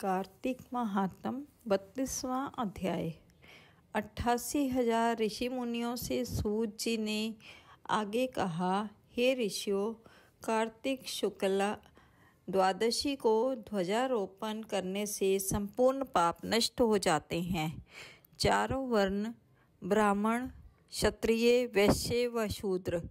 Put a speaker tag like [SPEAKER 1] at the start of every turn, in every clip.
[SPEAKER 1] कार्तिक महात्म 32वां अध्याय। 88,000 ऋषि मुनियों से सूत जी ने आगे कहा, हे ऋषियों, कार्तिक शुक्ला द्वादशी को ध्वजारोपण करने से संपूर्ण पाप नष्ट हो जाते हैं। चारों वर्ण ब्राह्मण, क्षत्रिय, वैश्य व शूद्र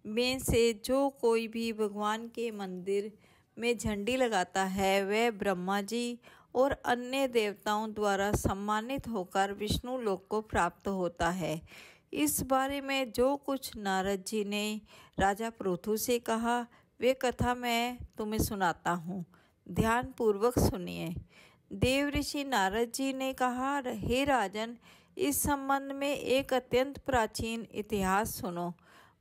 [SPEAKER 1] में से जो कोई भी भगवान के मंदिर में झंडी लगाता है वह ब्रह्मा जी और अन्य देवताओं द्वारा सम्मानित होकर विष्णु लोक को प्राप्त होता है। इस बारे में जो कुछ नारद जी ने राजा पृथु से कहा वे कथा मैं तुम्हें सुनाता हूँ, ध्यान पूर्वक सुनिए। देव ऋषि नारद जी ने कहा, हे राजन, इस संबंध में एक अत्यंत प्राचीन इतिहास सुनो।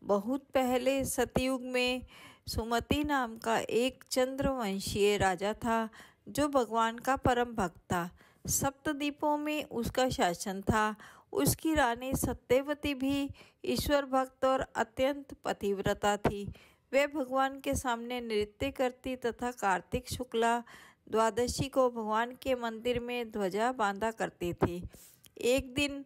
[SPEAKER 1] बहुत पहले सतयुग में सुमति नाम का एक चंद्रवंशीय राजा था जो भगवान का परम भक्त था। सप्तद्वीपों में उसका शासन था। उसकी रानी सत्यवती भी ईश्वर भक्त और अत्यंत पतिव्रता थी। वह भगवान के सामने नृत्य करती तथा कार्तिक शुक्ला द्वादशी को भगवान के मंदिर में ध्वजा बांधा करती थी। एक दिन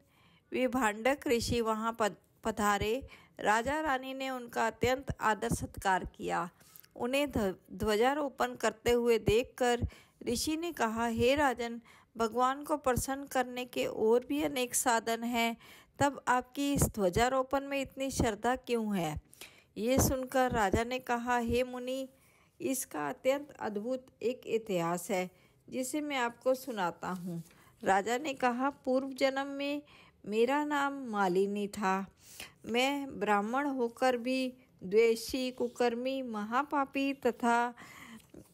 [SPEAKER 1] विभांडक ऋषि वहां पधारे। राजा रानी ने उनका अत्यंत आदर सत्कार किया। उन्हें ध्वजारोपण करते हुए देखकर ऋषि ने कहा, हे राजन, भगवान को प्रसन्न करने के और भी अनेक साधन हैं, तब आपकी इस ध्वजारोपण में इतनी श्रद्धा क्यों है? ये सुनकर राजा ने कहा, हे मुनि, इसका अत्यंत अद्भुत एक इतिहास है जिसे मैं आपको सुनाता हूँ। राजा ने कहा, पूर्व जन्म में मेरा नाम मालिनी था। मैं ब्राह्मण होकर भी द्वेषी, कुकर्मी, महापापी तथा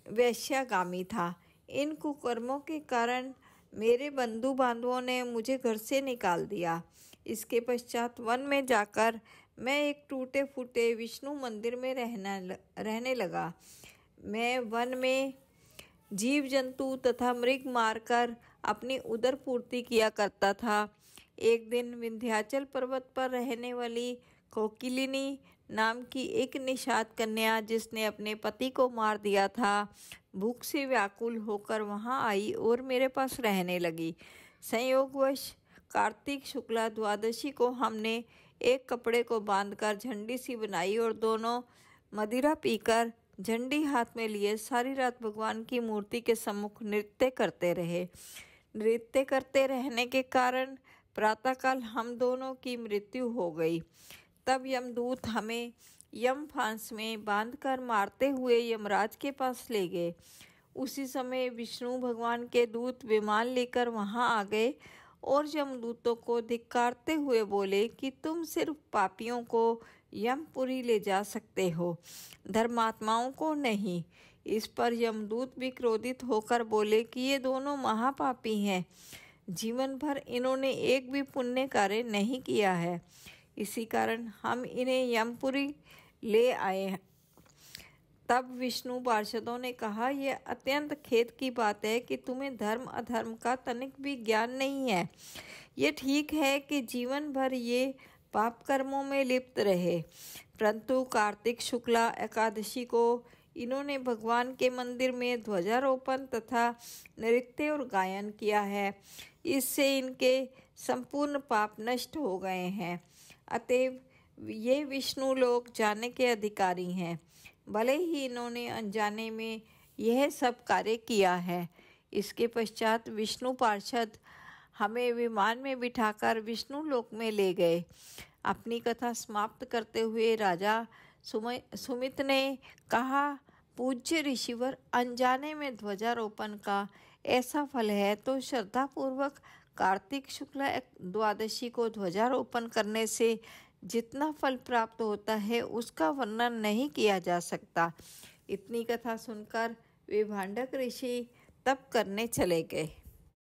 [SPEAKER 1] वैश्यागामी था। इन कुकर्मों के कारण मेरे बंधु बांधवों ने मुझे घर से निकाल दिया। इसके पश्चात वन में जाकर मैं एक टूटे फूटे विष्णु मंदिर में रहने लगा। मैं वन में जीव जंतु तथा मृग मारकर अपनी उदर पूर्ति किया करता था। एक दिन विंध्याचल पर्वत पर रहने वाली कोकिलिनी नाम की एक निषाद कन्या, जिसने अपने पति को मार दिया था, भूख से व्याकुल होकर वहां आई और मेरे पास रहने लगी। संयोगवश कार्तिक शुक्ला द्वादशी को हमने एक कपड़े को बांधकर झंडी सी बनाई और दोनों मदिरा पीकर झंडी हाथ में लिए सारी रात भगवान की मूर्ति के सम्मुख नृत्य करते रहे। नृत्य करते रहने के कारण प्रातःकाल हम दोनों की मृत्यु हो गई। तब यमदूत हमें यम फांस में बांधकर मारते हुए यमराज के पास ले गए। उसी समय विष्णु भगवान के दूत विमान लेकर वहां आ गए और यमदूतों को धिक्कारते हुए बोले कि तुम सिर्फ पापियों को यमपुरी ले जा सकते हो, धर्मात्माओं को नहीं। इस पर यमदूत भी क्रोधित होकर बोले कि ये दोनों महापापी हैं, जीवन भर इन्होंने एक भी पुण्य कार्य नहीं किया है, इसी कारण हम इन्हें यमपुरी ले आए हैं। तब विष्णु पार्षदों ने कहा, यह अत्यंत खेद की बात है कि तुम्हें धर्म अधर्म का तनिक भी ज्ञान नहीं है। ये ठीक है कि जीवन भर ये पाप कर्मों में लिप्त रहे, परंतु कार्तिक शुक्ला एकादशी को इन्होंने भगवान के मंदिर में ध्वजारोपण तथा नृत्य और गायन किया है। इससे इनके संपूर्ण पाप नष्ट हो गए हैं। अतएव ये विष्णु लोक जाने के अधिकारी हैं, भले ही इन्होंने अनजाने में यह सब कार्य किया है। इसके पश्चात विष्णु पार्षद हमें विमान में बिठाकर विष्णु लोक में ले गए। अपनी कथा समाप्त करते हुए राजा सुमित ने कहा, पूज्य ऋषिवर, अनजाने में ध्वजारोपण का ऐसा फल है तो श्रद्धापूर्वक कार्तिक शुक्ला द्वादशी को ध्वजारोपण करने से जितना फल प्राप्त होता है उसका वर्णन नहीं किया जा सकता। इतनी कथा सुनकर विभांडक ऋषि तप करने चले गए।